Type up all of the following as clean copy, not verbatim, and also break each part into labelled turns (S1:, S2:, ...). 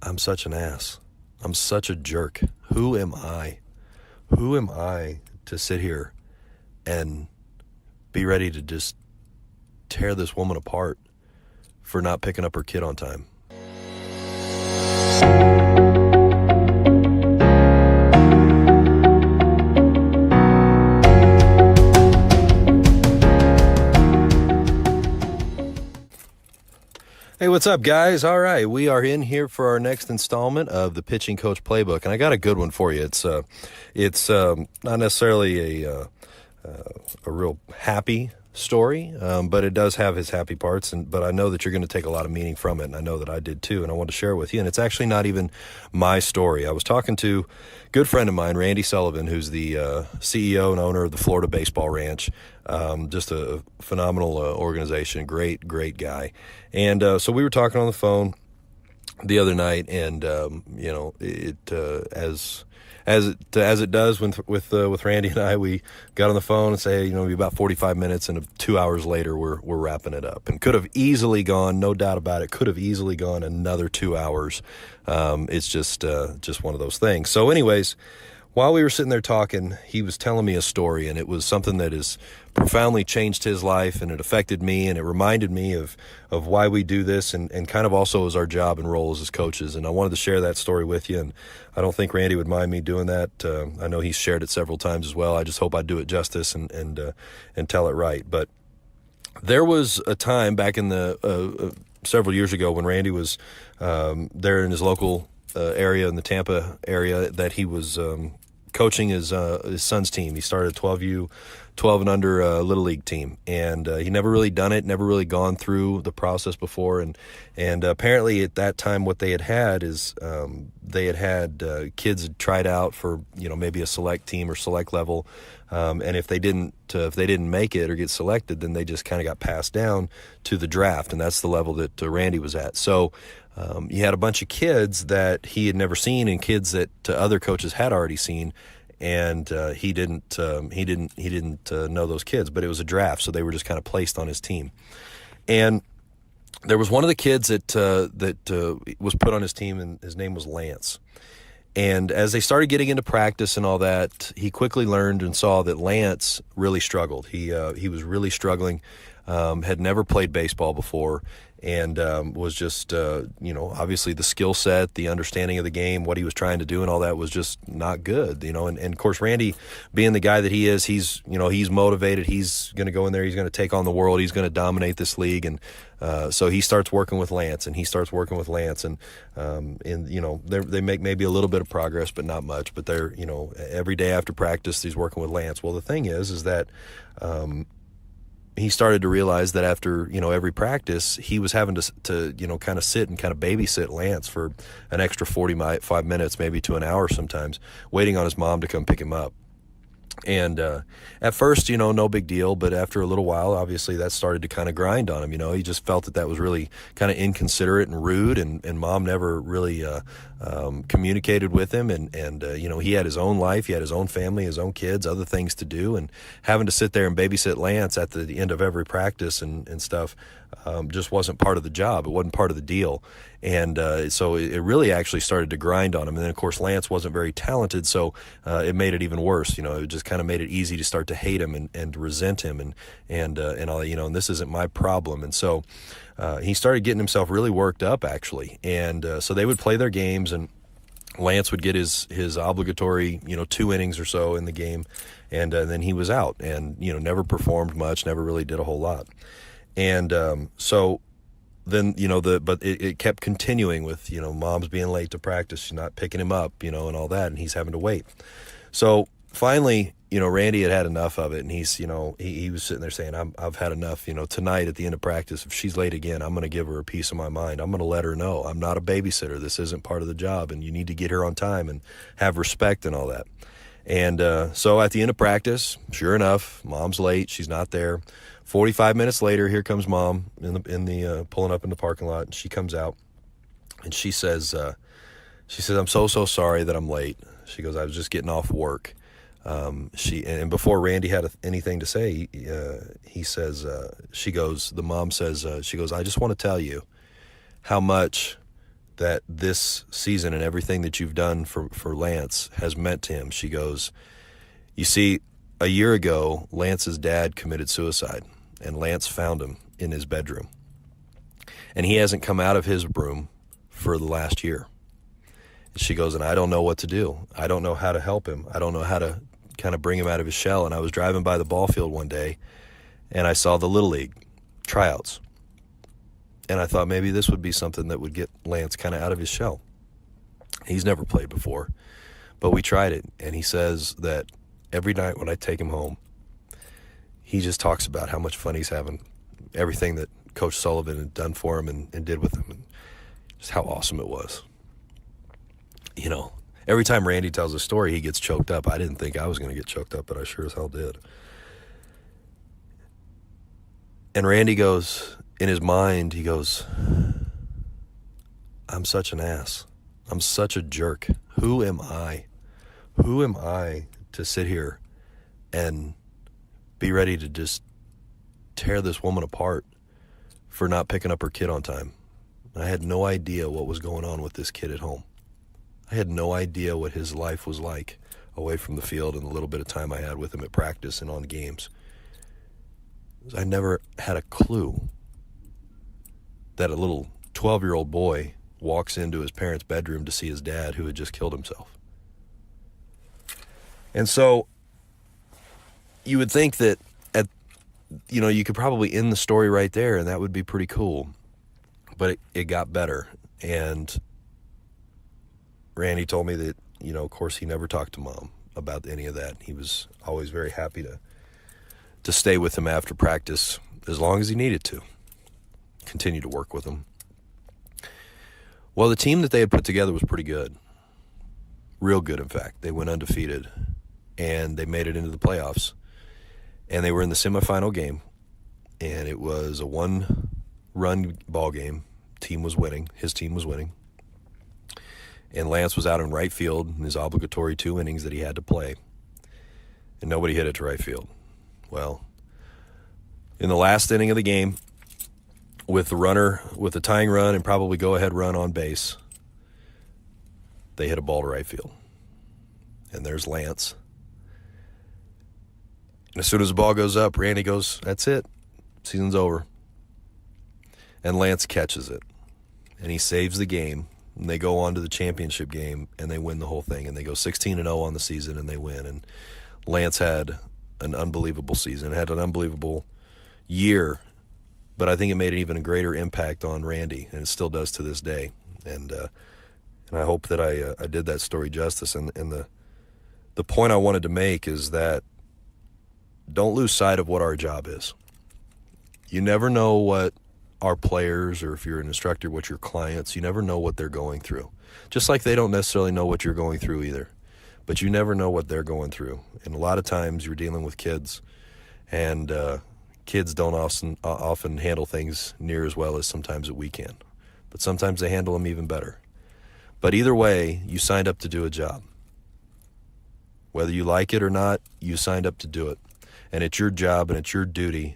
S1: I'm such an ass. I'm such a jerk. Who am I? Who am I to sit here and be ready to just tear this woman apart for not picking up her kid on time? Hey, what's up, guys? All right, we are in here for our next installment of the Pitching Coach Playbook, and I got a good one for you. It's not necessarily a real happy story, but it does have his happy parts. But I know that you're going to take a lot of meaning from it, and I know that I did too. And I want to share it with you. And it's actually not even my story. I was talking to a good friend of mine, Randy Sullivan, who's the CEO and owner of the Florida Baseball Ranch. Just a phenomenal organization, great guy. And so we were talking on the phone the other night, and as it does with Randy and I, we got on the phone and say, maybe about 45 minutes, and 2 hours later we're wrapping it up. And could have easily gone, no doubt about it, could have easily gone another 2 hours. It's just one of those things. So anyways, while we were sitting there talking, he was telling me a story, and it was something that has profoundly changed his life, and it affected me, and it reminded me of why we do this, and kind of also as our job and role as coaches. And I wanted to share that story with you, and I don't think Randy would mind me doing that. I know he's shared it several times as well. I just hope I do it justice and tell it right. But there was a time back in the several years ago when Randy was there in his local area in the Tampa area that he was coaching his son's team. He started a 12 and under Little League team, and he never really done it, never really gone through the process before. And apparently at that time what they had is they had kids had tried out for maybe a select team or select level, and if they didn't make it or get selected, then they just kind of got passed down to the draft, and that's the level that Randy was at. So he had a bunch of kids that he had never seen, and kids that other coaches had already seen, and he didn't know those kids. But it was a draft, so they were just kind of placed on his team. And there was one of the kids that was put on his team, and his name was Lance. And as they started getting into practice and all that, he quickly learned and saw that Lance really struggled. He was really struggling, had never played baseball before, and was just, obviously the skill set, the understanding of the game, what he was trying to do and all that was just not good, and of course, Randy, being the guy that he is, he's motivated. He's going to go in there. He's going to take on the world. He's going to dominate this league. And so he starts working with Lance, and they make maybe a little bit of progress, but not much. But they're, every day after practice, he's working with Lance. Well, the thing is that he started to realize that after, every practice, he was having to kind of sit and kind of babysit Lance for an extra 45 minutes, maybe to an hour sometimes, waiting on his mom to come pick him up. And at first, no big deal, but after a little while, obviously that started to kind of grind on him. He just felt that was really kind of inconsiderate and rude, and mom never really communicated with him. And he had his own life, he had his own family, his own kids, other things to do, and having to sit there and babysit Lance at the end of every practice and stuff just wasn't part of the job. It wasn't part of the deal. And so it really actually started to grind on him. And then, of course, Lance wasn't very talented, so it made it even worse. It just kind of made it easy to start to hate him and to resent him and all, and this isn't my problem. And so he started getting himself really worked up, actually. And so they would play their games, and Lance would get his obligatory, 2 innings or so in the game, and then he was out and, never performed much, never really did a whole lot. And so then, but it kept continuing with, mom's being late to practice, she's not picking him up, and all that, and he's having to wait. So finally, Randy had enough of it, and he's, he was sitting there saying, I've had enough, tonight at the end of practice, if she's late again, I'm going to give her a piece of my mind. I'm going to let her know I'm not a babysitter. This isn't part of the job, and you need to get here on time and have respect and all that. And so at the end of practice, sure enough, mom's late. She's not there. 45 minutes later, here comes mom in the pulling up in the parking lot, and she comes out, and she says, I'm so sorry that I'm late. She goes, I was just getting off work. And before Randy had anything to say, he says, the mom says, she goes, I just want to tell you how much that this season and everything that you've done for Lance has meant to him. She goes, you see, a year ago, Lance's dad committed suicide, and Lance found him in his bedroom. And he hasn't come out of his room for the last year. And she goes, and I don't know what to do. I don't know how to help him. I don't know how to kind of bring him out of his shell. And I was driving by the ball field one day, and I saw the Little League tryouts. And I thought maybe this would be something that would get Lance kind of out of his shell. He's never played before, but we tried it. And he says that every night when I take him home, he just talks about how much fun he's having, everything that Coach Sullivan had done for him and did with him, and just how awesome it was. You know, every time Randy tells a story, he gets choked up. I didn't think I was going to get choked up, but I sure as hell did. And Randy goes, in his mind, he goes, I'm such an ass. I'm such a jerk. Who am I? Who am I to sit here and be ready to just tear this woman apart for not picking up her kid on time? I had no idea what was going on with this kid at home. I had no idea what his life was like away from the field and the little bit of time I had with him at practice and on games. I never had a clue that a little 12-year-old boy walks into his parents' bedroom to see his dad who had just killed himself. And so you would think that you could probably end the story right there, and that would be pretty cool. But it got better. And Randy told me that, of course, he never talked to Mom about any of that. He was always very happy to stay with him after practice as long as he needed to. Continue to work with him. Well, the team that they had put together was pretty good. Real good, in fact. They went undefeated, and they made it into the playoffs. And they were in the semifinal game, and it was a one-run ball game. Team was winning. His team was winning. And Lance was out in right field in his obligatory 2 innings that he had to play. And nobody hit it to right field. Well, in the last inning of the game, with the tying run and probably go-ahead run on base, they hit a ball to right field. And there's Lance. And as soon as the ball goes up, Randy goes, that's it. Season's over. And Lance catches it. And he saves the game. And they go on to the championship game, and they win the whole thing. And they go 16-0 on the season, and they win. And Lance had an unbelievable season, had an unbelievable year. But I think it made an even greater impact on Randy, and it still does to this day. And I hope that I did that story justice. And the point I wanted to make is that don't lose sight of what our job is. You never know what our players, or if you're an instructor, what your clients, you never know what they're going through. Just like they don't necessarily know what you're going through either. But you never know what they're going through. And a lot of times you're dealing with kids, and kids don't often handle things near as well as sometimes that we can. But sometimes they handle them even better. But either way, you signed up to do a job. Whether you like it or not, you signed up to do it. And it's your job and it's your duty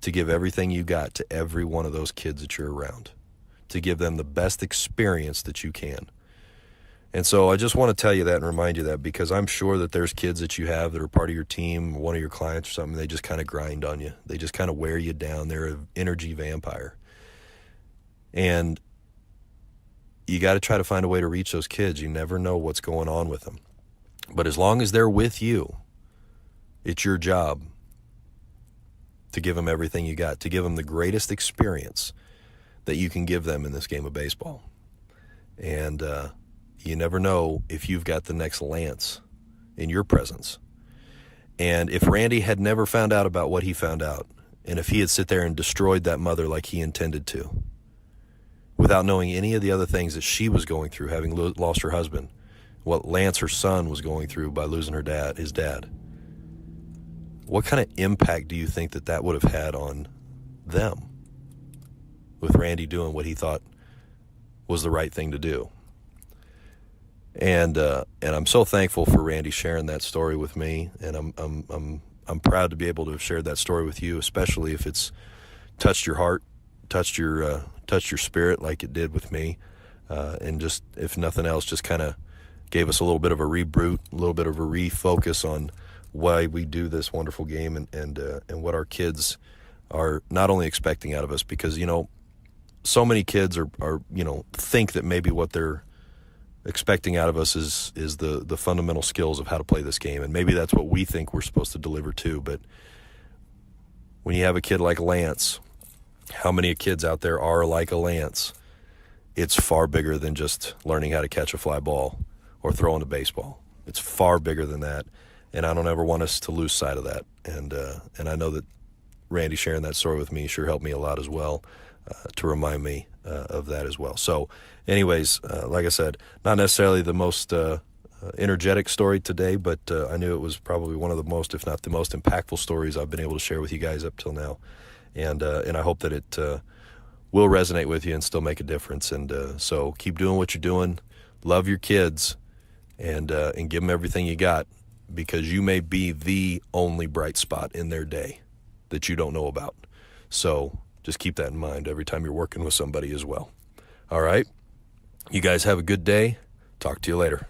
S1: to give everything you got to every one of those kids that you're around, to give them the best experience that you can. And so I just want to tell you that and remind you that, because I'm sure that there's kids that you have that are part of your team, one of your clients or something, they just kind of grind on you. They just kind of wear you down. They're an energy vampire. And you got to try to find a way to reach those kids. You never know what's going on with them. But as long as they're with you, it's your job to give them everything you got, to give them the greatest experience that you can give them in this game of baseball. And you never know if you've got the next Lance in your presence. And if Randy had never found out about what he found out, and if he had sit there and destroyed that mother like he intended to, without knowing any of the other things that she was going through, having lost her husband, what Lance, her son, was going through by losing his dad, what kind of impact do you think that would have had on them, with Randy doing what he thought was the right thing to do? And I'm so thankful for Randy sharing that story with me, and I'm proud to be able to have shared that story with you, especially if it's touched your heart, touched your spirit like it did with me. and just, if nothing else, just kind of gave us a little bit of a reboot, a little bit of a refocus on why we do this wonderful game, and what our kids are not only expecting out of us, because, so many kids are think that maybe what they're expecting out of us is the fundamental skills of how to play this game, and maybe that's what we think we're supposed to deliver too. But when you have a kid like Lance, how many kids out there are like a Lance? It's far bigger than just learning how to catch a fly ball or throwing a baseball. It's far bigger than that, and I don't ever want us to lose sight of that. And I know that Randy sharing that story with me sure helped me a lot as well, to remind me of that as well. So anyways, like I said, not necessarily the most energetic story today, but I knew it was probably one of the most, if not the most impactful stories I've been able to share with you guys up till now. And I hope that it will resonate with you and still make a difference. And so keep doing what you're doing. Love your kids, and give them everything you got, because you may be the only bright spot in their day that you don't know about. So just keep that in mind every time you're working with somebody as well. All right. You guys have a good day. Talk to you later.